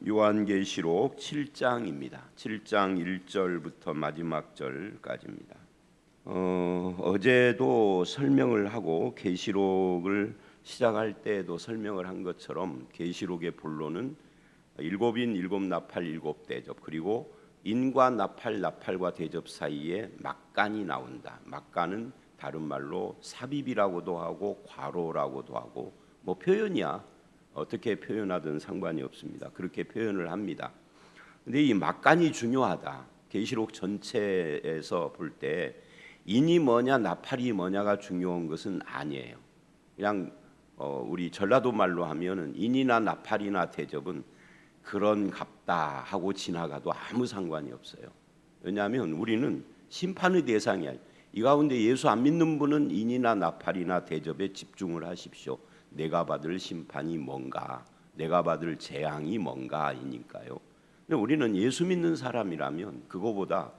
요한계시록 7장입니다. 7장 1절부터 마지막 절까지입니다. 어제도 설명을 하고 계시록을 시작할 때에도 설명을 한 것처럼 계시록의 본론은 일곱인 일곱 나팔 일곱 대접, 그리고 인과 나팔과 대접 사이에 막간이 나온다. 막간은 다른 말로 삽입이라고도 하고 과로라고도 하고, 뭐 표현이야. 어떻게 표현하든 상관이 없습니다. 그렇게 표현을 합니다. 근데 이 막간이 중요하다. 계시록 전체에서 볼 때 인이 뭐냐 나팔이 뭐냐가 중요한 것은 아니에요. 그냥 우리 전라도 말로 하면은 인이나 나팔이나 대접은 그런 갑다 하고 지나가도 아무 상관이 없어요. 왜냐하면 우리는 심판의 대상이야. 이 가운데 예수 안 믿는 분은 인이나 나팔이나 대접에 집중을 하십시오. 내가 받을 심판이 뭔가, 내가 받을 재앙이 뭔가이니까요. 근데 우리는 예수 믿는 사람이라면 그거보다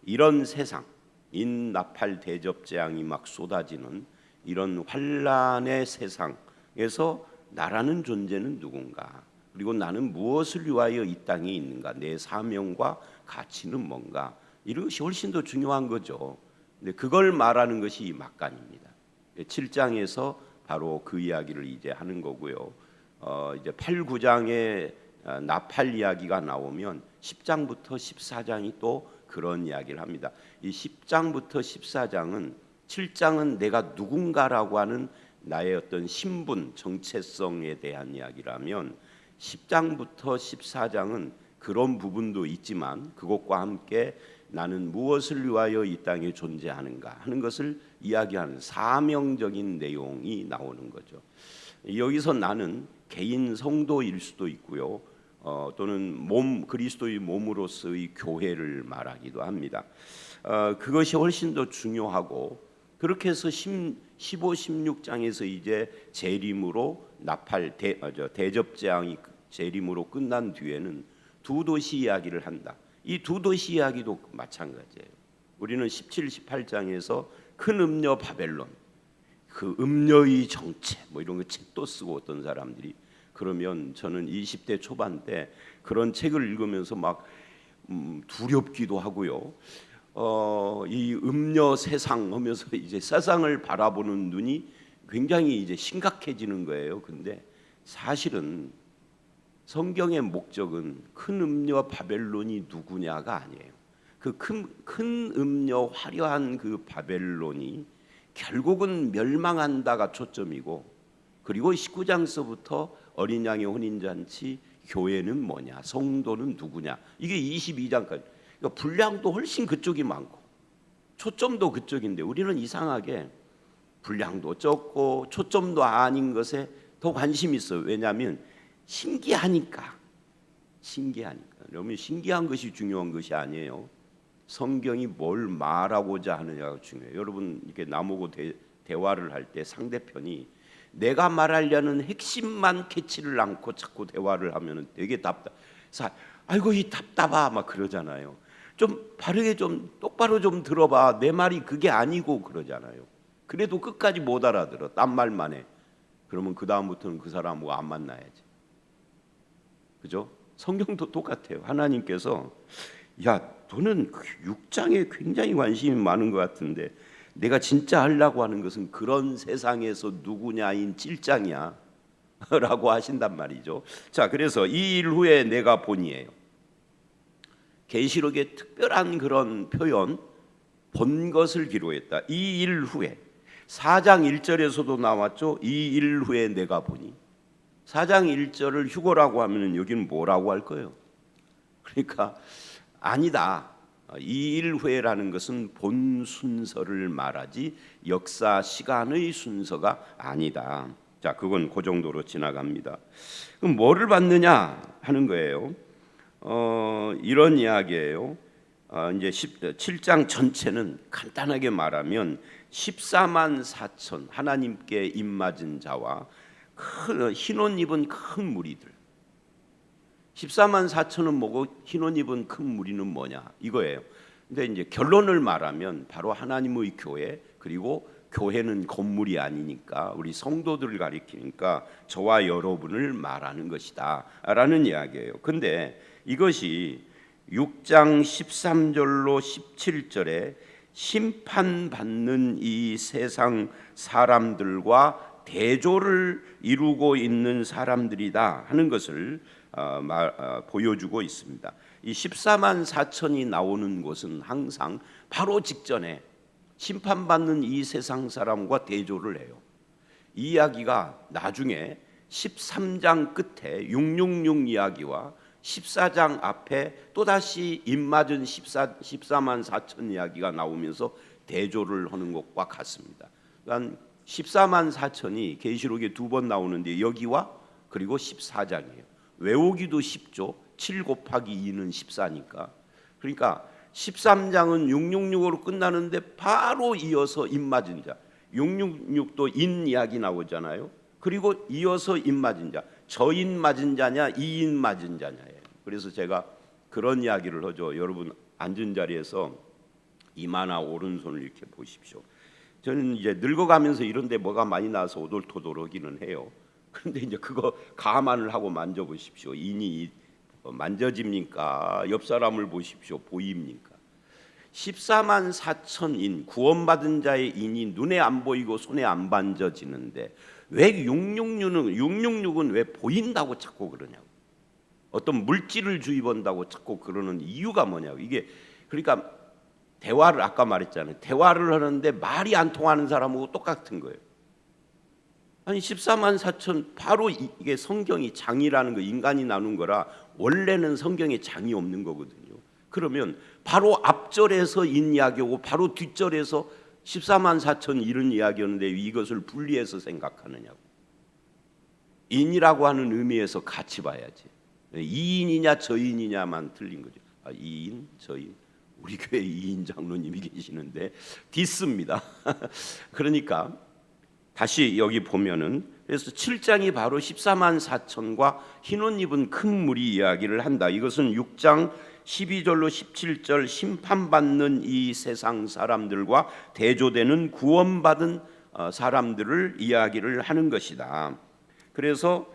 이런 세상, 인, 나팔, 대접, 재앙이 막 쏟아지는 이런 환란의 세상에서 나라는 존재는 누군가, 그리고 나는 무엇을 위하여 이 땅에 있는가, 내 사명과 가치는 뭔가, 이런 것이 훨씬 더 중요한 거죠. 근데 그걸 말하는 것이 이 막간입니다. 7장에서 바로 그 이야기를 이제 하는 거고요. 이제 8, 9장에 나팔 이야기가 나오면 10장부터 14장이 또 그런 이야기를 합니다. 이 10장부터 14장은 7장은 내가 누군가라고 하는 나의 어떤 신분, 정체성에 대한 이야기라면 10장부터 14장은 그런 부분도 있지만 그것과 함께 나는 무엇을 위하여 이 땅에 존재하는가 하는 것을 이야기하는 사명적인 내용이 나오는 거죠. 여기서 나는 개인 성도일 수도 있고요, 또는 그리스도의 몸으로서의 교회를 말하기도 합니다. 그것이 훨씬 더 중요하고, 그렇게 해서 15, 16장에서 이제 재림으로 나팔 대접 재앙이 재림으로 끝난 뒤에는 두 도시 이야기를 한다. 이 두 도시 이야기도 마찬가지예요. 우리는 17, 18장에서 큰 음녀 바벨론, 그 음녀의 정체 뭐 이런 거 책도 쓰고 어떤 사람들이, 그러면 저는 20대 초반 때 그런 책을 읽으면서 막 두렵기도 하고요. 이 음녀 세상 하면서 이제 세상을 바라보는 눈이 굉장히 이제 심각해지는 거예요. 근데 사실은 성경의 목적은 큰 음녀 바벨론이 누구냐가 아니에요. 그 큰 음녀 화려한 그 바벨론이 결국은 멸망한다가 초점이고, 그리고 19장서부터 어린 양의 혼인잔치, 교회는 뭐냐, 성도는 누구냐, 이게 22장까지. 그러니까 분량도 훨씬 그쪽이 많고 초점도 그쪽인데 우리는 이상하게 분량도 적고 초점도 아닌 것에 더 관심이 있어요. 왜냐하면 신기하니까. 여러분, 신기한 것이 중요한 것이 아니에요. 성경이 뭘 말하고자 하느냐가 중요해요. 여러분, 이렇게 나보고 대화를 할 때 상대편이 내가 말하려는 핵심만 캐치를 않고 자꾸 대화를 하면 되게 아이고 이 답답하 막 그러잖아요. 좀 바르게 좀 똑바로 좀 들어봐. 내 말이 그게 아니고 그러잖아요. 그래도 끝까지 못 알아들어. 딴 말만 해. 그러면 그 다음부터는 그 사람하고 안 만나야지. 그죠? 성경도 똑같아요. 하나님께서 야, 너는 6장에 굉장히 관심이 많은 것 같은데 내가 진짜 하려고 하는 것은 그런 세상에서 누구냐인 7장이야 라고 하신단 말이죠. 자, 그래서 이 일 후에 내가 보니에요. 계시록의 특별한 그런 표현, 본 것을 기록했다. 이 일 후에 4장 1절에서도 나왔죠. 이 일 후에 내가 보니. 4장 1절을 휴거라고 하면 여기는 뭐라고 할 거예요? 그러니까 아니다. 이 일 후에라는 것은 본 순서를 말하지 역사 시간의 순서가 아니다. 자, 그건 그 정도로 지나갑니다. 그럼 뭐를 받느냐 하는 거예요. 이런 이야기예요. 이제 7장 전체는 간단하게 말하면 14만 4천 하나님께 입맞은 자와 흰 옷 입은 큰 무리들. 14만 4천은 뭐고 흰 옷 입은 큰 무리는 뭐냐 이거예요. 근데 이제 결론을 말하면 바로 하나님의 교회, 그리고 교회는 건물이 아니니까 우리 성도들을 가리키니까 저와 여러분을 말하는 것이다 라는 이야기예요. 근데 이것이 6장 13절로 17절에 심판받는 이 세상 사람들과 대조를 이루고 있는 사람들이다 하는 것을 보여주고 있습니다. 이 14만 4천이 나오는 곳은 항상 바로 직전에 심판받는 이 세상 사람과 대조를 해요. 이 이야기가 나중에 13장 끝에 666 이야기와 14장 앞에 또다시 입맞은 14만 4천 이야기가 나오면서 대조를 하는 것과 같습니다. 그러니까 14만 4천이 계시록에 2번 나오는데 여기와 그리고 14장이에요. 외우기도 쉽죠. 7 곱하기 2는 14니까. 그러니까 13장은 666으로 끝나는데 바로 이어서 입맞은 자, 666도 인 이야기 나오잖아요. 그리고 이어서 입맞은 자, 저인 맞은 자냐 이인 맞은 자냐예요. 그래서 제가 그런 이야기를 하죠. 여러분 앉은 자리에서 이마나 오른손을 이렇게 보십시오. 저는 이제 늙어가면서 이런데 뭐가 많이 나서 오돌토돌하기는 해요. 그런데 이제 그거 감안을 하고 만져보십시오. 인이 만져집니까? 옆 사람을 보십시오. 보입니까? 14만 4천인 구원받은 자의 인이 눈에 안 보이고 손에 안 만져지는데 왜 666은 왜 보인다고 자꾸 그러냐고. 어떤 물질을 주입한다고 자꾸 그러는 이유가 뭐냐고. 이게 그러니까 대화를 아까 말했잖아요. 대화를 하는데 말이 안 통하는 사람하고 똑같은 거예요. 아니 14만 4천 바로 이게 성경이 장이라는 거 인간이 나눈 거라 원래는 성경에 장이 없는 거거든요. 그러면 바로 앞절에서 인 이야기하고 바로 뒷절에서 14만 4천 이런 이야기였는데 이것을 분리해서 생각하느냐고. 인이라고 하는 의미에서 같이 봐야지. 이인이냐 저인이냐만 틀린 거죠. 이인 저인. 우리 교회 이인 장로님이 계시는데 디스입니다. 그러니까 다시 여기 보면은 그래서 7장이 바로 14만 4천과 흰옷 입은 큰 무리 이야기를 한다. 이것은 6장 12절로 17절 심판받는 이 세상 사람들과 대조되는 구원받은 사람들을 이야기를 하는 것이다. 그래서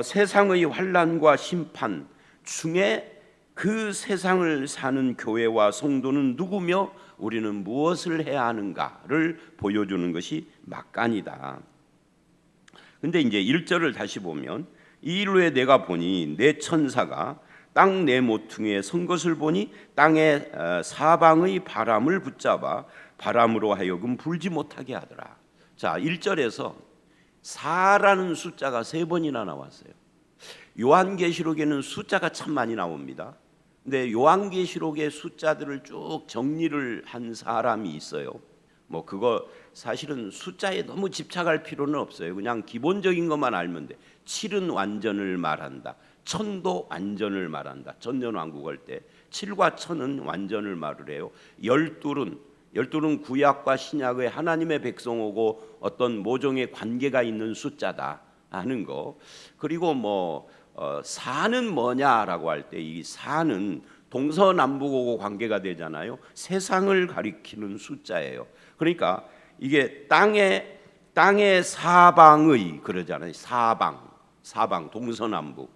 세상의 환난과 심판 중에 그 세상을 사는 교회와 성도는 누구며 우리는 무엇을 해야 하는가를 보여주는 것이 막간이다. 근데 이제 1절을 다시 보면 이 일 후에 내가 보니 내 천사가 땅 내 모퉁이에 선 것을 보니 땅의 사방의 바람을 붙잡아 바람으로 하여금 불지 못하게 하더라. 자, 1절에서 4라는 숫자가 3번이나 나왔어요. 요한계시록에는 숫자가 참 많이 나옵니다. 근데 요한계시록의 숫자들을 쭉 정리를 한 사람이 있어요. 뭐 그거 사실은 숫자에 너무 집착할 필요는 없어요. 그냥 기본적인 것만 알면 돼. 7은 완전을 말한다. 천도 완전을 말한다. 전년왕국 할 때 7과 천은 완전을 말을 해요. 12는 구약과 신약의 하나님의 백성하고 어떤 모종의 관계가 있는 숫자다 하는 거. 그리고 사는 뭐냐라고 할 때 이 사는 동서남북하고 관계가 되잖아요. 세상을 가리키는 숫자예요. 그러니까 이게 땅의 사방의 그러잖아요. 사방 동서남북.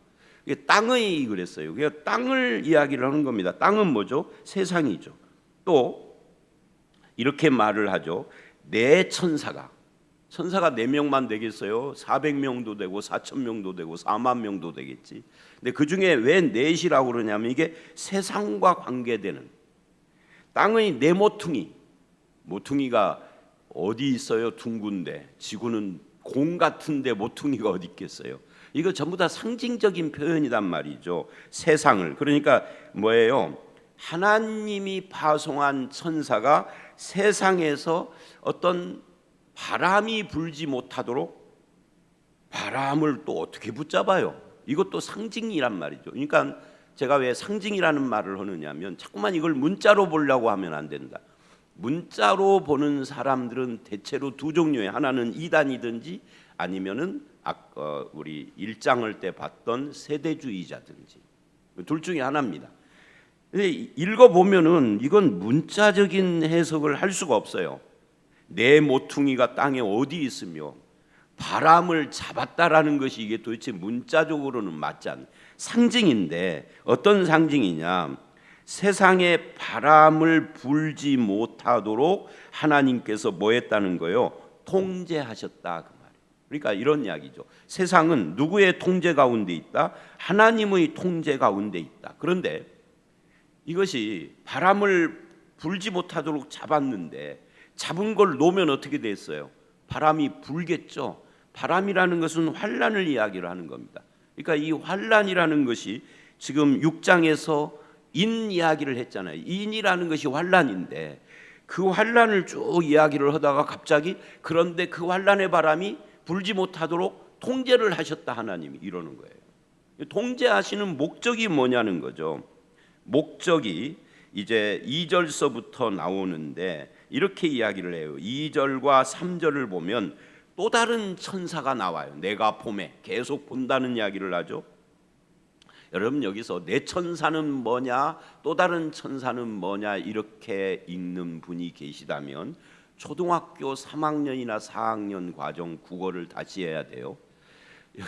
이게 땅의 그랬어요. 그러니까 땅을 이야기를 하는 겁니다. 땅은 뭐죠? 세상이죠. 또 이렇게 말을 하죠. 내 천사가 4명만 되겠어요? 400명도 되고 4,000명도 되고 4만 명도 되겠지. 근데 그중에 왜 넷이라고 그러냐면 이게 세상과 관계되는 땅의 네 모퉁이가 어디 있어요? 둥근데 지구는 공 같은데 모퉁이가 어디 있겠어요? 이거 전부 다 상징적인 표현이란 말이죠. 세상을. 그러니까 뭐예요? 하나님이 파송한 천사가 세상에서 어떤 바람이 불지 못하도록 바람을 또 어떻게 붙잡아요? 이것도 상징이란 말이죠. 그러니까 제가 왜 상징이라는 말을 하느냐면 자꾸만 이걸 문자로 보려고 하면 안 된다. 문자로 보는 사람들은 대체로 두 종류의 하나는 이단이든지 아니면은 우리 1장을 때 봤던 세대주의자든지 둘 중에 하나입니다. 근데 읽어보면은 이건 문자적인 해석을 할 수가 없어요. 내 모퉁이가 땅에 어디 있으며 바람을 잡았다라는 것이 이게 도대체 문자적으로는 맞지 않는 상징인데, 어떤 상징이냐? 세상에 바람을 불지 못하도록 하나님께서 뭐 했다는 거예요? 통제하셨다, 그 말이에요. 그러니까 이런 이야기죠. 세상은 누구의 통제 가운데 있다? 하나님의 통제 가운데 있다. 그런데 이것이 바람을 불지 못하도록 잡았는데, 잡은 걸 놓으면 어떻게 됐어요? 바람이 불겠죠. 바람이라는 것은 환란을 이야기를 하는 겁니다. 그러니까 이 환란이라는 것이 지금 6장에서 인 이야기를 했잖아요. 인이라는 것이 환란인데, 그 환란을 쭉 이야기를 하다가 갑자기 그런데 그 환란의 바람이 불지 못하도록 통제를 하셨다, 하나님이 이러는 거예요. 통제하시는 목적이 뭐냐는 거죠. 목적이 이제 2절서부터 나오는데 이렇게 이야기를 해요. 2절과 3절을 보면 또 다른 천사가 나와요. 내가 봄에 계속 본다는 이야기를 하죠. 여러분, 여기서 내 천사는 뭐냐, 또 다른 천사는 뭐냐 이렇게 읽는 분이 계시다면 초등학교 3학년이나 4학년 과정 국어를 다시 해야 돼요.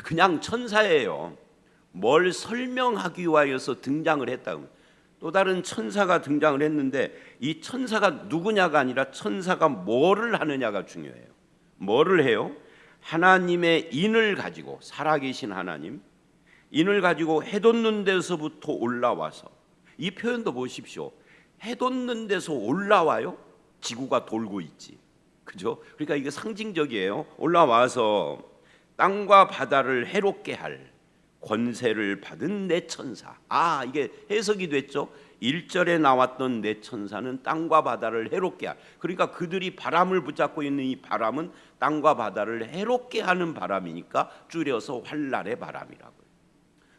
그냥 천사예요. 뭘 설명하기 위하여서 등장을 했다. 또 다른 천사가 등장을 했는데 이 천사가 누구냐가 아니라 천사가 뭐를 하느냐가 중요해요. 뭐를 해요? 하나님의 인을 가지고, 살아계신 하나님 인을 가지고 해돋는 데서부터 올라와서, 이 표현도 보십시오. 해돋는 데서 올라와요? 지구가 돌고 있지, 그죠? 그러니까 이게 상징적이에요. 올라와서 땅과 바다를 해롭게 할 권세를 받은 내 천사. 이게 해석이 됐죠. 1절에 나왔던 내 천사는 땅과 바다를 해롭게 할, 그러니까 그들이 바람을 붙잡고 있는 이 바람은 땅과 바다를 해롭게 하는 바람이니까 줄여서 환란의 바람이라고요.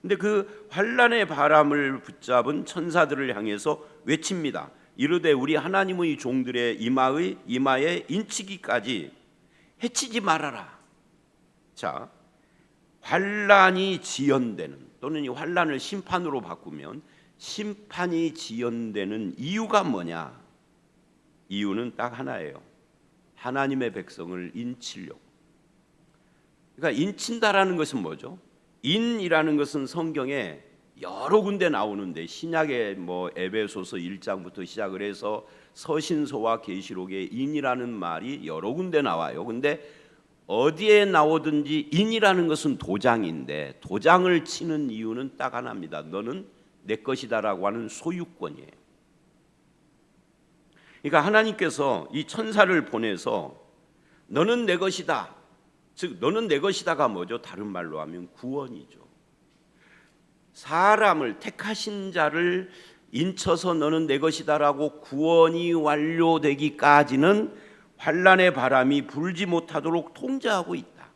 근데 그 환란의 바람을 붙잡은 천사들을 향해서 외칩니다. 이르되 우리 하나님의 종들의 이마에 인치기까지 해치지 말아라. 자, 환란이 지연되는, 또는 이 환란을 심판으로 바꾸면 심판이 지연되는 이유가 뭐냐? 이유는 딱 하나예요. 하나님의 백성을 인치려고. 그러니까 인친다라는 것은 뭐죠? 인이라는 것은 성경에 여러 군데 나오는데, 신약의 뭐 에베소서 1장부터 시작을 해서 서신서와 계시록에 인이라는 말이 여러 군데 나와요. 근데 어디에 나오든지 인이라는 것은 도장인데, 도장을 치는 이유는 딱 하나입니다. 너는 내 것이다라고 하는 소유권이에요. 그러니까 하나님께서 이 천사를 보내서 너는 내 것이다, 즉 너는 내 것이다가 뭐죠? 다른 말로 하면 구원이죠. 사람을, 택하신 자를 인쳐서 너는 내 것이다라고 구원이 완료되기까지는 환란의 바람이 불지 못하도록 통제하고 있다,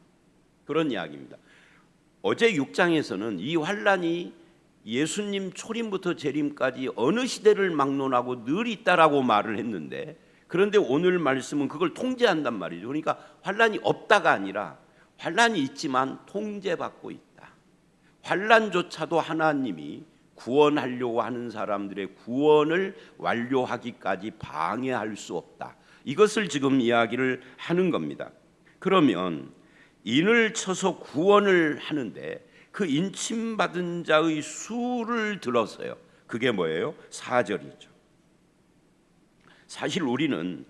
그런 이야기입니다. 어제 6장에서는 이 환란이 예수님 초림부터 재림까지 어느 시대를 막론하고 늘 있다라고 말을 했는데, 그런데 오늘 말씀은 그걸 통제한단 말이죠. 그러니까 환란이 없다가 아니라 환란이 있지만 통제받고 있다. 환란조차도 하나님이 구원하려고 하는 사람들의 구원을 완료하기까지 방해할 수 없다. 이것을 지금 이야기를 하는 겁니다. 그러면 인을 쳐서 구원을 하는데 그 인침받은 자의 수를 들어서요. 그게 뭐예요? 4절이죠. 사실 우리는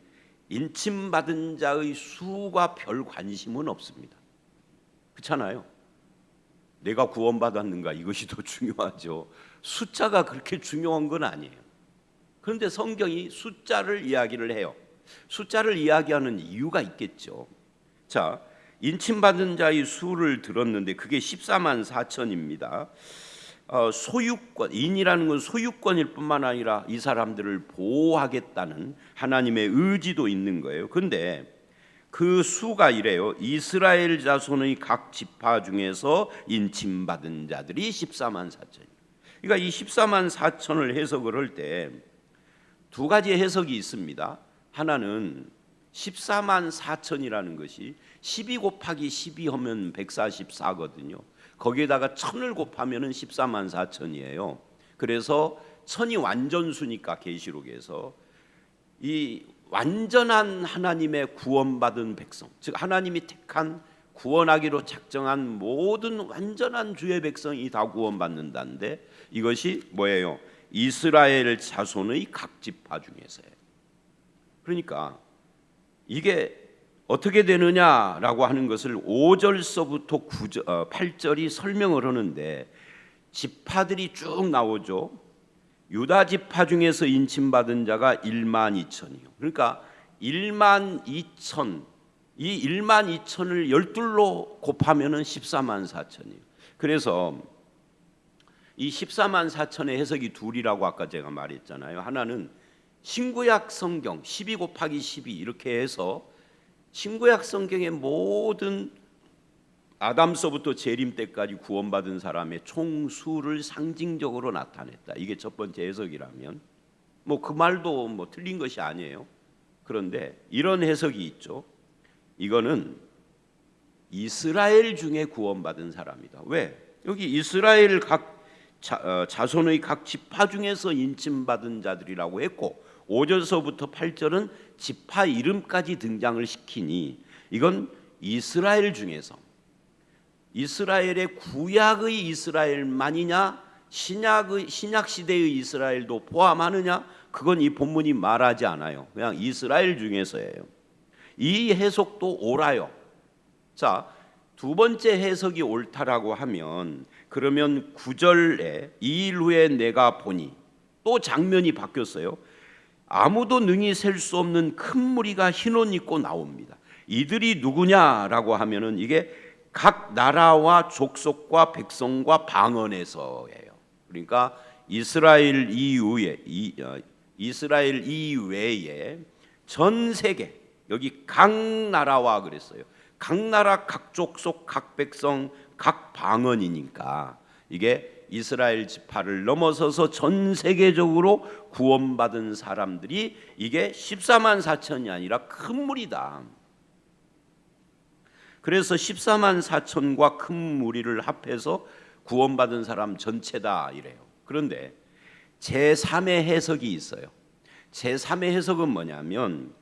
인침받은 자의 수가 별 관심은 없습니다. 그렇잖아요. 내가 구원받았는가, 이것이 더 중요하죠. 숫자가 그렇게 중요한 건 아니에요. 그런데 성경이 숫자를 이야기를 해요. 숫자를 이야기하는 이유가 있겠죠. 자, 인침받은 자의 수를 들었는데 그게 14만 4천입니다. 소유권, 인이라는 건 소유권일 뿐만 아니라 이 사람들을 보호하겠다는 하나님의 의지도 있는 거예요. 그런데 그 수가 이래요. 이스라엘 자손의 각 지파 중에서 인침받은 자들이 14만 4천이에요. 그러니까 이 14만 4천을 해석을 할 때 두 가지 해석이 있습니다. 하나는 14만 4천이라는 것이 12 곱하기 12 하면 144거든요. 거기에다가 1000을 곱하면 14만 4천이에요. 그래서 1000이 완전수니까 계시록에서 이 완전한 하나님의 구원받은 백성, 즉 하나님이 택한 구원하기로 작정한 모든 완전한 주의 백성이 다 구원받는다는데 이것이 뭐예요? 이스라엘 자손의 각 지파 중에서예요. 그러니까 이게 어떻게 되느냐라고 하는 것을 5절서부터 8절이 설명을 하는데 지파들이 쭉 나오죠. 유다 지파 중에서 인침받은 자가 1만 2천이요. 그러니까 1만 2천, 이 1만 2천을 12로 곱하면은 14만 4천이에요. 그래서 이 14만 4천의 해석이 둘이라고 아까 제가 말했잖아요. 하나는 신구약 성경 12 곱하기 12 이렇게 해서 신구약 성경의 모든 아담서부터 재림 때까지 구원받은 사람의 총수를 상징적으로 나타냈다. 이게 첫 번째 해석이라면 뭐 그 말도 뭐 틀린 것이 아니에요. 그런데 이런 해석이 있죠. 이거는 이스라엘 중에 구원받은 사람이다. 왜? 여기 이스라엘 각 자손의 각 지파 중에서 인침받은 자들이라고 했고 5절서부터 8절은 지파 이름까지 등장을 시키니 이건 이스라엘 중에서 이스라엘의 구약의 이스라엘만이냐 신약 시대의 이스라엘도 포함하느냐 그건 이 본문이 말하지 않아요. 그냥 이스라엘 중에서예요. 이 해석도 옳아요. 자, 두 번째 해석이 옳다라고 하면 그러면 9절에 2일 후에 내가 보니 또 장면이 바뀌었어요. 아무도 능히 셀 수 없는 큰 무리가 흰 옷 입고 나옵니다. 이들이 누구냐라고 하면은 이게 각 나라와 족속과 백성과 방언에서예요. 그러니까 이스라엘 이외에 전 세계 여기 각 나라와 그랬어요. 각 나라 각 족속 각 백성 각 방언이니까 이게 이스라엘 지파를 넘어서서 전 세계적으로 구원받은 사람들이 이게 14만 4천이 아니라 큰 무리다. 그래서 14만 4천과 큰 무리를 합해서 구원받은 사람 전체다 이래요. 그런데 제3의 해석이 있어요. 제3의 해석은 뭐냐면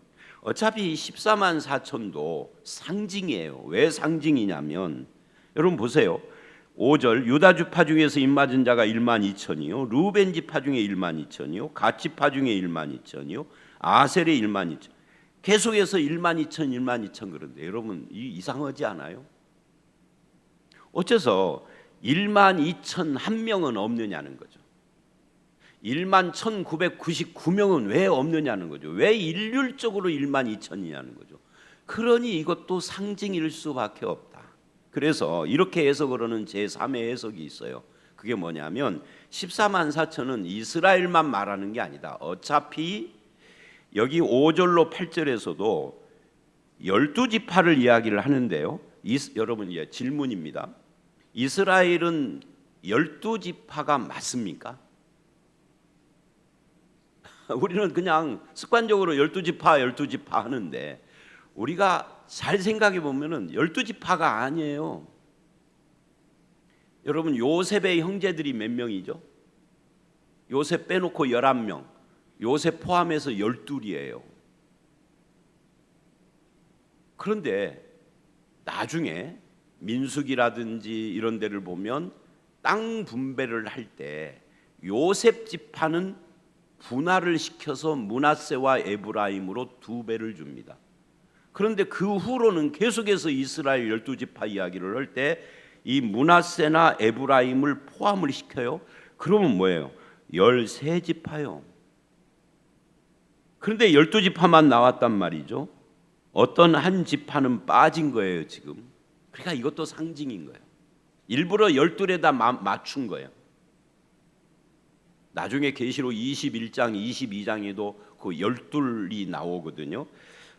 어차피 14만 4천도 상징이에요. 왜 상징이냐면 여러분 보세요. 5절 유다 지파 중에서 인맞은 자가 1만 2천이요 루벤 지파 중에 1만 2천이요 갓 지파 중에 1만 2천이요 아셀의 1만 2천 계속해서 1만 2천 1만 2천 그런데 여러분 이상하지 않아요? 어째서 1만 2천 한 명은 없느냐는 거죠. 1만 1999명은 왜 없느냐는 거죠. 왜 일률적으로 1만 2천이냐는 거죠. 그러니 이것도 상징일 수밖에 없다. 그래서 이렇게 해석을 하는 제3의 해석이 있어요. 그게 뭐냐면 14만 4천은 이스라엘만 말하는 게 아니다. 어차피 여기 5절로 8절에서도 12지파를 이야기를 하는데요. 여러분 질문입니다. 이스라엘은 12지파가 맞습니까? 우리는 그냥 습관적으로 12지파 하는데 우리가 잘 생각해 보면은 12지파가 아니에요. 여러분 요셉의 형제들이 몇 명이죠? 요셉 빼놓고 11명, 요셉 포함해서 12이에요. 그런데 나중에 민수기라든지 이런 데를 보면 땅 분배를 할 때 요셉 지파는 분할을 시켜서 므낫세와 에브라임으로 2배를 줍니다. 그런데 그 후로는 계속해서 이스라엘 12지파 이야기를 할 때 이 므낫세나 에브라임을 포함을 시켜요. 그러면 뭐예요? 13지파요. 그런데 12지파만 나왔단 말이죠. 어떤 한 지파는 빠진 거예요 지금. 그러니까 이것도 상징인 거예요. 일부러 12에다 맞춘 거예요. 나중에 계시록 21장 22장에도 그 12이 나오거든요.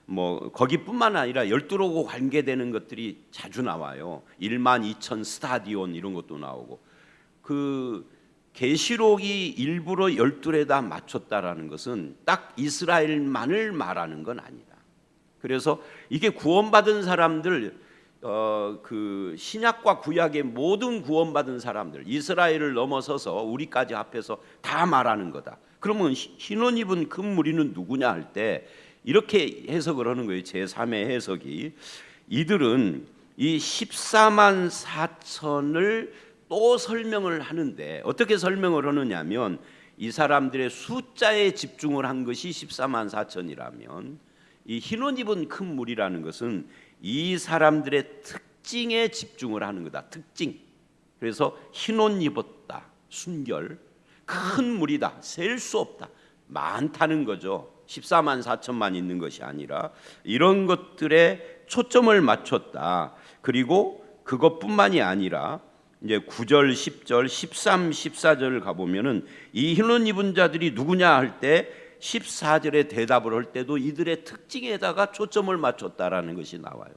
뭐 거기뿐만 아니라 12하고 관계되는 것들이 자주 나와요. 1만 2천 스타디온 이런 것도 나오고. 그 계시록이 일부러 12에다 맞췄다라는 것은 딱 이스라엘만을 말하는 건 아니다. 그래서 이게 구원받은 사람들 그 신약과 구약의 모든 구원받은 사람들 이스라엘을 넘어서서 우리까지 합해서 다 말하는 거다. 그러면 흰옷 입은 큰 무리는 누구냐 할 때 이렇게 해석을 하는 거예요. 제3의 해석이. 이들은 이 14만 4천을 또 설명을 하는데 어떻게 설명을 하느냐면 이 사람들의 숫자에 집중을 한 것이 14만 4천이라면 이 흰옷 입은 큰 무리라는 것은 이 사람들의 특징에 집중을 하는 거다. 특징. 그래서 흰옷 입었다. 순결. 큰 무리다. 셀 수 없다. 많다는 거죠. 14만 4천만 있는 것이 아니라 이런 것들에 초점을 맞췄다. 그리고 그것뿐만이 아니라 이제 9절, 10절, 13, 14절 가보면은 이 흰옷 입은 자들이 누구냐 할 때 14절에 대답을 할 때도 이들의 특징에다가 초점을 맞췄다라는 것이 나와요.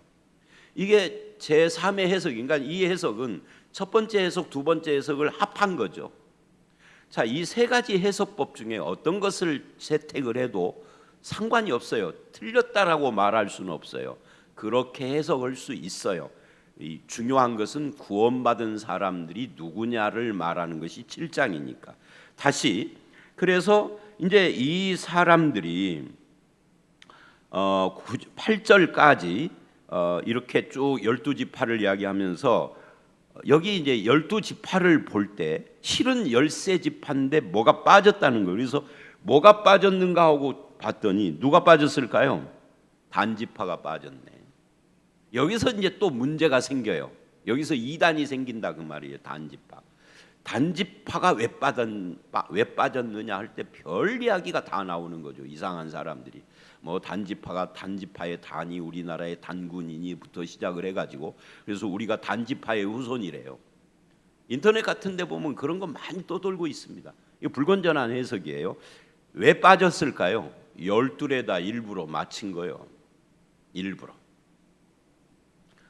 이게 제3의 해석인가? 이 해석은 첫 번째 해석, 두 번째 해석을 합한 거죠. 자, 이 세 가지 해석법 중에 어떤 것을 채택을 해도 상관이 없어요. 틀렸다라고 말할 수는 없어요. 그렇게 해석할 수 있어요. 이 중요한 것은 구원받은 사람들이 누구냐를 말하는 것이 7장이니까. 다시 그래서 이제 이 사람들이 8절까지 이렇게 쭉 12지파를 이야기하면서 여기 이제 12지파를 볼 때 실은 13지파인데 뭐가 빠졌다는 거예요. 그래서 뭐가 빠졌는가 하고 봤더니 누가 빠졌을까요? 단지파가 빠졌네. 여기서 이제 또 문제가 생겨요. 여기서 이단이 생긴다 그 말이에요. 단지파가 왜 빠졌느냐 할 때 별 이야기가 다 나오는 거죠. 이상한 사람들이 뭐 단지파의 단이 우리나라의 단군이니부터 시작을 해가지고 그래서 우리가 단지파의 후손이래요. 인터넷 같은 데 보면 그런 거 많이 떠돌고 있습니다. 이거 불건전한 해석이에요. 왜 빠졌을까요? 12에다 일부러 맞힌 거예요. 일부러.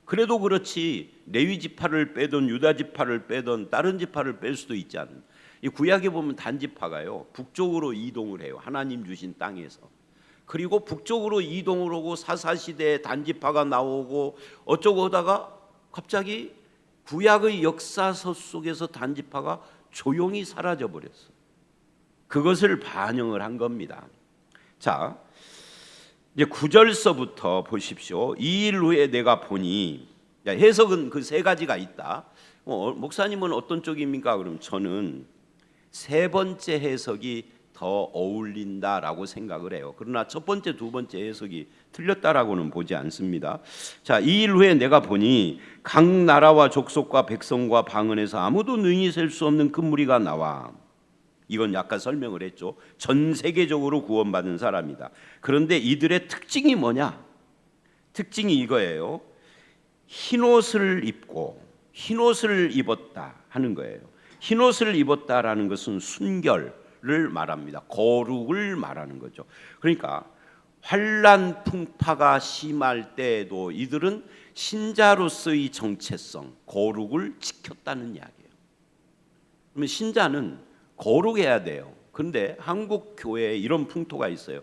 그래도 그렇지 레위 지파를 빼든 유다 지파를 빼든 다른 지파를 뺄 수도 있지 않나. 이 구약에 보면 단지파가요 북쪽으로 이동을 해요. 하나님 주신 땅에서. 그리고 북쪽으로 이동을 하고 사사시대에 단지파가 나오고 어쩌고 하다가 갑자기 구약의 역사서 속에서 단지파가 조용히 사라져 버렸어. 그것을 반영을 한 겁니다. 자, 이제 9절서부터 보십시오. 2일 후에 내가 보니, 해석은 그 세 가지가 있다. 목사님은 어떤 쪽입니까? 그럼 저는 세 번째 해석이 더 어울린다라고 생각을 해요. 그러나 첫 번째, 두 번째 해석이 틀렸다라고는 보지 않습니다. 자, 2일 후에 내가 보니 각 나라와 족속과 백성과 방언에서 아무도 능히 셀 수 없는 큰 무리가 나와. 이건 약간 설명을 했죠. 전 세계적으로 구원받은 사람이다. 그런데 이들의 특징이 뭐냐? 특징이 이거예요. 흰옷을 입고 흰옷을 입었다 하는 거예요. 흰옷을 입었다라는 것은 순결을 말합니다. 거룩을 말하는 거죠. 그러니까 환난 풍파가 심할 때에도 이들은 신자로서의 정체성, 거룩을 지켰다는 이야기예요. 그러면 신자는 거룩해야 돼요. 그런데 한국 교회에 이런 풍토가 있어요.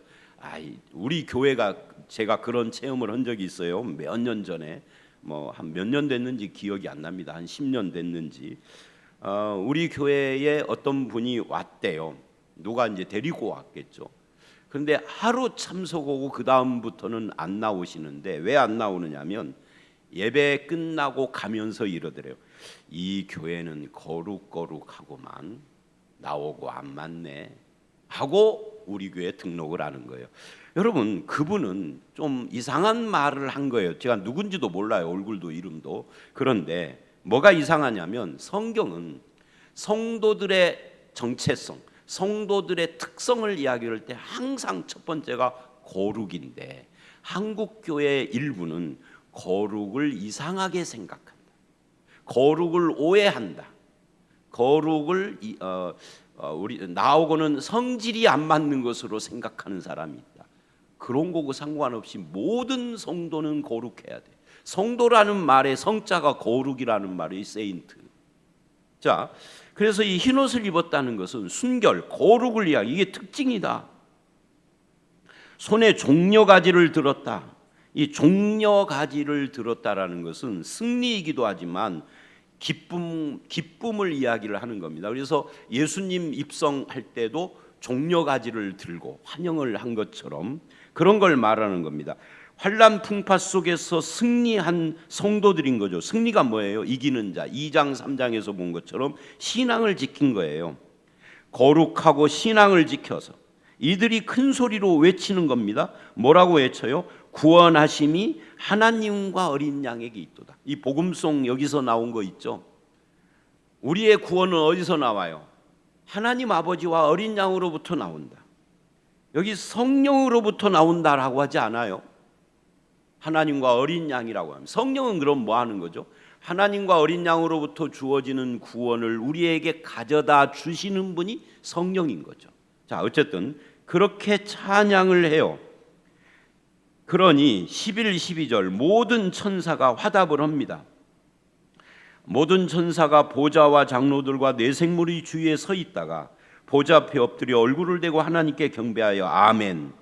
우리 교회가 제가 그런 체험을 한 적이 있어요. 몇 년 전에 뭐 한 몇 년 됐는지 기억이 안 납니다. 한 10년 됐는지 우리 교회에 어떤 분이 왔대요. 누가 이제 데리고 왔겠죠. 그런데 하루 참석하고 그 다음부터는 안 나오시는데 왜 안 나오느냐면 예배 끝나고 가면서 이러더래요. 이 교회는 거룩하고만 나오고 안 맞네 하고 우리 교회에 등록을 하는 거예요. 여러분, 그분은 좀 이상한 말을 한 거예요. 제가 누군지도 몰라요. 얼굴도 이름도. 그런데 뭐가 이상하냐면 성경은 성도들의 정체성, 성도들의 특성을 이야기할 때 항상 첫 번째가 거룩인데 한국 교회의 일부는 거룩을 이상하게 생각한다. 거룩을 오해한다. 거룩을 우리 나하고는 성질이 안 맞는 것으로 생각하는 사람이 있다. 그런 거고 상관없이 모든 성도는 거룩해야 돼. 성도라는 말의 성자가 거룩이라는 말의 세인트. 자, 그래서 이 흰옷을 입었다는 것은 순결, 거룩을 이야기. 이게 특징이다. 손에 종려가지를 들었다. 이 종려가지를 들었다라는 것은 승리이기도 하지만 기쁨을 이야기를 하는 겁니다. 그래서 예수님 입성할 때도 종려가지를 들고 환영을 한 것처럼 그런 걸 말하는 겁니다. 환난 풍파 속에서 승리한 성도들인 거죠. 승리가 뭐예요? 이기는 자. 2장 3장에서 본 것처럼 신앙을 지킨 거예요. 거룩하고 신앙을 지켜서 이들이 큰 소리로 외치는 겁니다. 뭐라고 외쳐요? 구원하심이 하나님과 어린 양에게 있도다. 이 복음송 여기서 나온 거 있죠. 우리의 구원은 어디서 나와요? 하나님 아버지와 어린 양으로부터 나온다. 여기 성령으로부터 나온다라고 하지 않아요. 하나님과 어린 양이라고 합니다. 성령은 그럼 뭐 하는 거죠? 하나님과 어린 양으로부터 주어지는 구원을 우리에게 가져다 주시는 분이 성령인 거죠. 자, 어쨌든 그렇게 찬양을 해요. 그러니 11, 12절 모든 천사가 화답을 합니다. 모든 천사가 보좌와 장로들과 네 생물이 주위에 서 있다가 보좌 앞에 엎드려 얼굴을 대고 하나님께 경배하여 아멘.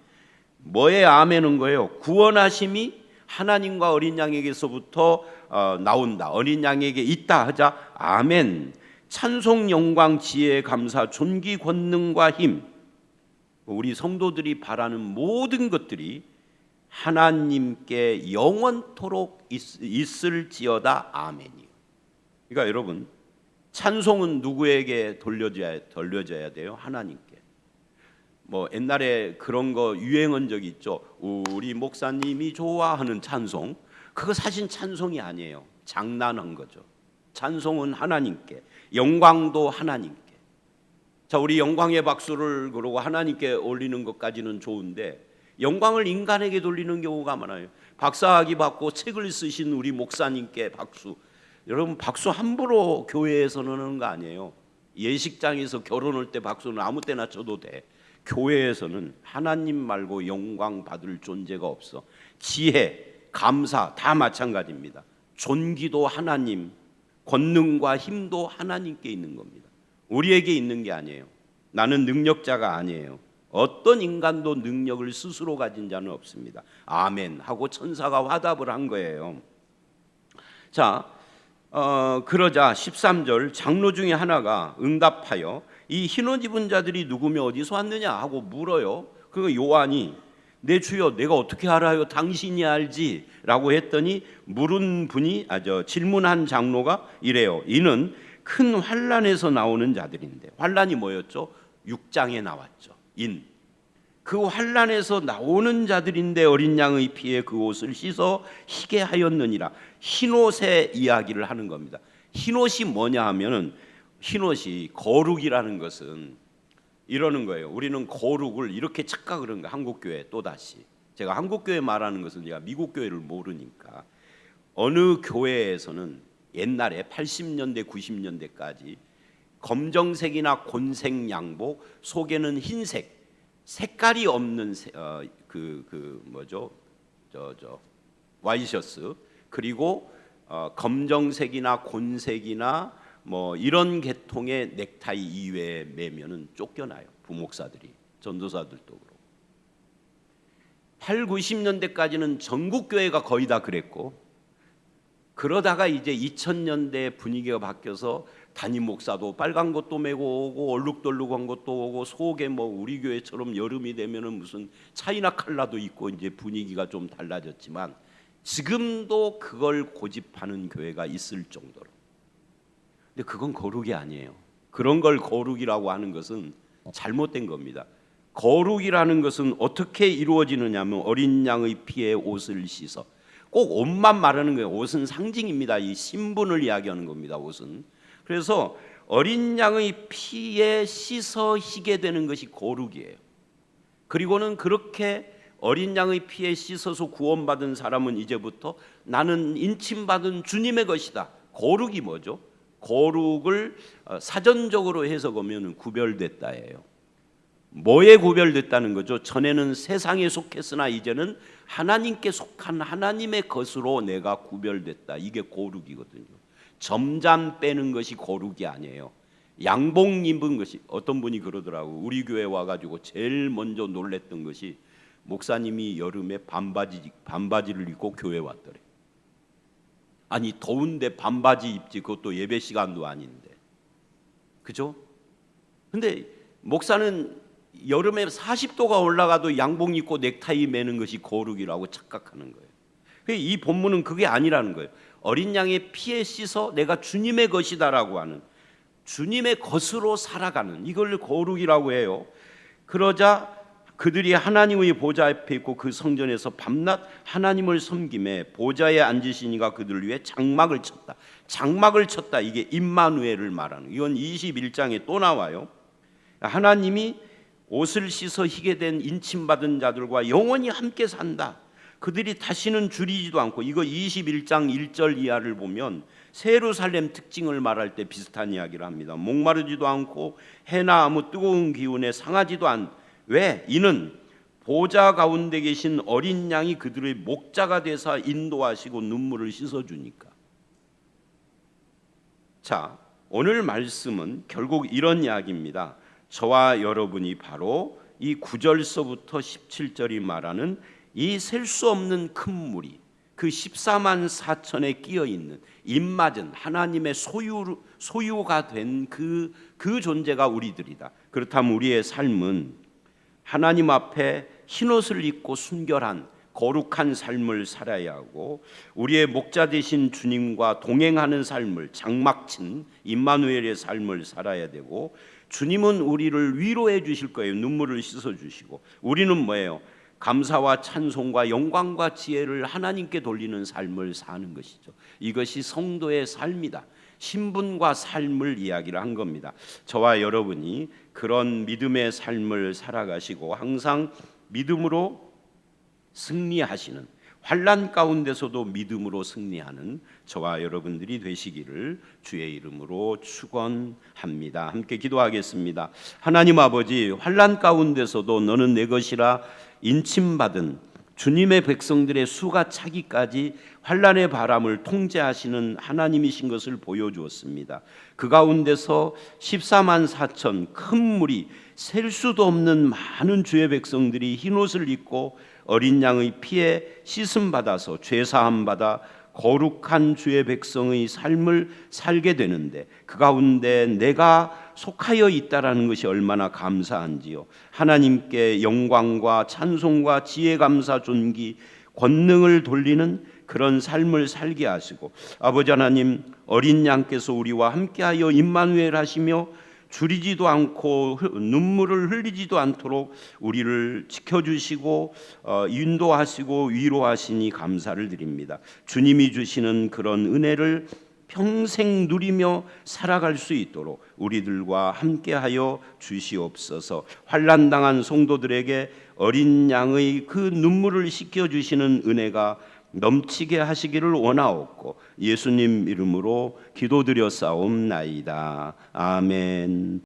뭐의 아멘인 거예요? 구원하심이 하나님과 어린 양에게서부터 나온다. 어린 양에게 있다 하자 아멘. 찬송, 영광, 지혜, 감사, 존귀, 권능과 힘, 우리 성도들이 바라는 모든 것들이 하나님께 영원토록 있을지어다 아멘이요. 그러니까 여러분, 찬송은 누구에게 돌려져야 돼요? 하나님께. 뭐 옛날에 그런 거 유행한 적이 있죠. 우리 목사님이 좋아하는 찬송. 그거 사실 찬송이 아니에요. 장난한 거죠. 찬송은 하나님께, 영광도 하나님께. 자, 우리 영광의 박수를 그러고 하나님께 올리는 것까지는 좋은데 영광을 인간에게 돌리는 경우가 많아요. 박사학위 받고 책을 쓰신 우리 목사님께 박수. 여러분, 박수 함부로 교회에서는 하는 거 아니에요. 예식장에서 결혼할 때 박수는 아무 때나 쳐도 돼. 교회에서는 하나님 말고 영광 받을 존재가 없어. 지혜, 감사 다 마찬가지입니다. 존귀도 하나님, 권능과 힘도 하나님께 있는 겁니다. 우리에게 있는 게 아니에요. 나는 능력자가 아니에요. 어떤 인간도 능력을 스스로 가진 자는 없습니다. 아멘 하고 천사가 화답을 한 거예요. 자, 그러자 13절 장로 중에 하나가 응답하여 이 흰옷 입은 자들이 누구며 어디서 왔느냐 하고 물어요. 그 요한이 내 주여 내가 어떻게 알아요? 당신이 알지 라고 했더니 물은 분이 질문한 장로가 이래요. 이는 큰 환난에서 나오는 자들인데, 환난이 뭐였죠? 6장에 나왔죠. 그 환난에서 나오는 자들인데 어린 양의 피에 그 옷을 씻어 희게 하였느니라. 흰옷의 이야기를 하는 겁니다. 흰옷이 뭐냐 하면은, 흰옷이 거룩이라는 것은 이러는 거예요. 우리는 거룩을 이렇게 착각을 하는 거예요. 한국교회 또다시. 제가 한국교회 말하는 것은 제가 미국 교회를 모르니까, 어느 교회에서는 옛날에 80년대 90년대까지 검정색이나 곤색 양복, 속에는 흰색, 색깔이 없는 와이셔츠, 그리고 검정색이나 곤색이나 뭐 이런 계통의 넥타이 이외에 매면은 쫓겨나요. 부목사들이, 전도사들도 그렇고. 8, 90년대까지는 전국 교회가 거의 다 그랬고, 그러다가 이제 2000년대 분위기가 바뀌어서 담임 목사도 빨간 것도 메고 오고 얼룩덜룩한 것도 오고, 속에 뭐 우리 교회처럼 여름이 되면은 무슨 차이나 칼라도 있고, 이제 분위기가 좀 달라졌지만 지금도 그걸 고집하는 교회가 있을 정도로. 근데 그건 거룩이 아니에요. 그런 걸 거룩이라고 하는 것은 잘못된 겁니다. 거룩이라는 것은 어떻게 이루어지느냐면 어린 양의 피에 옷을 씻어. 꼭 옷만 말하는 거예요. 옷은 상징입니다. 이 신분을 이야기하는 겁니다. 옷은. 그래서 어린 양의 피에 씻어 희게 되는 것이 거룩이에요. 그리고는 그렇게 어린 양의 피에 씻어서 구원받은 사람은 이제부터 나는 인침받은 주님의 것이다. 거룩이 뭐죠? 거룩을 사전적으로 해석하면 구별됐다예요. 뭐에 구별됐다는 거죠? 전에는 세상에 속했으나 이제는 하나님께 속한 하나님의 것으로 내가 구별됐다. 이게 거룩이거든요. 점잠 빼는 것이 거룩이 아니에요. 양복 입은 것이, 어떤 분이 그러더라고. 우리 교회 와가지고 제일 먼저 놀랬던 것이 목사님이 여름에 반바지를 입고 교회 왔더래. 아니 더운데 반바지 입지, 그것도 예배 시간도 아닌데, 그죠? 근데 목사는 여름에 40도가 올라가도 양복 입고 넥타이 매는 것이 거룩이라고 착각하는 거예요. 이 본문은 그게 아니라는 거예요. 어린 양의 피에 씻어 내가 주님의 것이다라고 하는, 주님의 것으로 살아가는, 이걸 거룩이라고 해요. 그러자 그들이 하나님의 보좌 앞에 있고 그 성전에서 밤낮 하나님을 섬김에 보좌에 앉으신 이가 그들을 위해 장막을 쳤다. 장막을 쳤다. 이게 임마누엘을 말하는, 이건 21장에 또 나와요. 하나님이 옷을 씻어 희게 된 인침받은 자들과 영원히 함께 산다. 그들이 다시는 줄이지도 않고, 이거 21장 1절 이하를 보면 세루살렘 특징을 말할 때 비슷한 이야기를 합니다. 목마르지도 않고 해나 아무 뜨거운 기운에 상하지도 않. 왜? 이는 보좌 가운데 계신 어린 양이 그들의 목자가 되사 인도하시고 눈물을 씻어주니까. 자, 오늘 말씀은 결국 이런 이야기입니다. 저와 여러분이 바로 이 9절서부터 17절이 말하는 이 셀 수 없는 큰 무리, 그 14만 4천에 끼어 있는 입맞은 하나님의 소유가 된 그 존재가 우리들이다. 그렇다면 우리의 삶은 하나님 앞에 흰옷을 입고 순결한 거룩한 삶을 살아야 하고, 우리의 목자 되신 주님과 동행하는 삶을, 장막친 임마누엘의 삶을 살아야 되고, 주님은 우리를 위로해 주실 거예요. 눈물을 씻어 주시고. 우리는 뭐예요? 감사와 찬송과 영광과 지혜를 하나님께 돌리는 삶을 사는 것이죠. 이것이 성도의 삶이다. 신분과 삶을 이야기를 한 겁니다. 저와 여러분이 그런 믿음의 삶을 살아가시고 항상 믿음으로 승리하시는, 환난 가운데서도 믿음으로 승리하는 저와 여러분들이 되시기를 주의 이름으로 축원합니다. 함께 기도하겠습니다. 하나님 아버지, 환난 가운데서도 너는 내 것이라 인침받은 주님의 백성들의 수가 차기까지 환난의 바람을 통제하시는 하나님이신 것을 보여주었습니다. 그 가운데서 14만 4천 큰 무리, 셀 수도 없는 많은 주의 백성들이 흰옷을 입고 어린 양의 피에 씻음 받아서 죄사함 받아 거룩한 주의 백성의 삶을 살게 되는데, 그 가운데 내가 속하여 있다라는 것이 얼마나 감사한지요. 하나님께 영광과 찬송과 지혜, 감사, 존귀, 권능을 돌리는 그런 삶을 살게 하시고, 아버지 하나님, 어린 양께서 우리와 함께하여 임마누엘 하시며 줄이지도 않고 눈물을 흘리지도 않도록 우리를 지켜주시고 인도하시고 위로하시니 감사를 드립니다. 주님이 주시는 그런 은혜를 평생 누리며 살아갈 수 있도록 우리들과 함께하여 주시옵소서. 환난당한 성도들에게 어린 양의 그 눈물을 씻겨주시는 은혜가 넘치게 하시기를 원하옵고 예수님 이름으로 기도드려 싸움나이다. 아멘.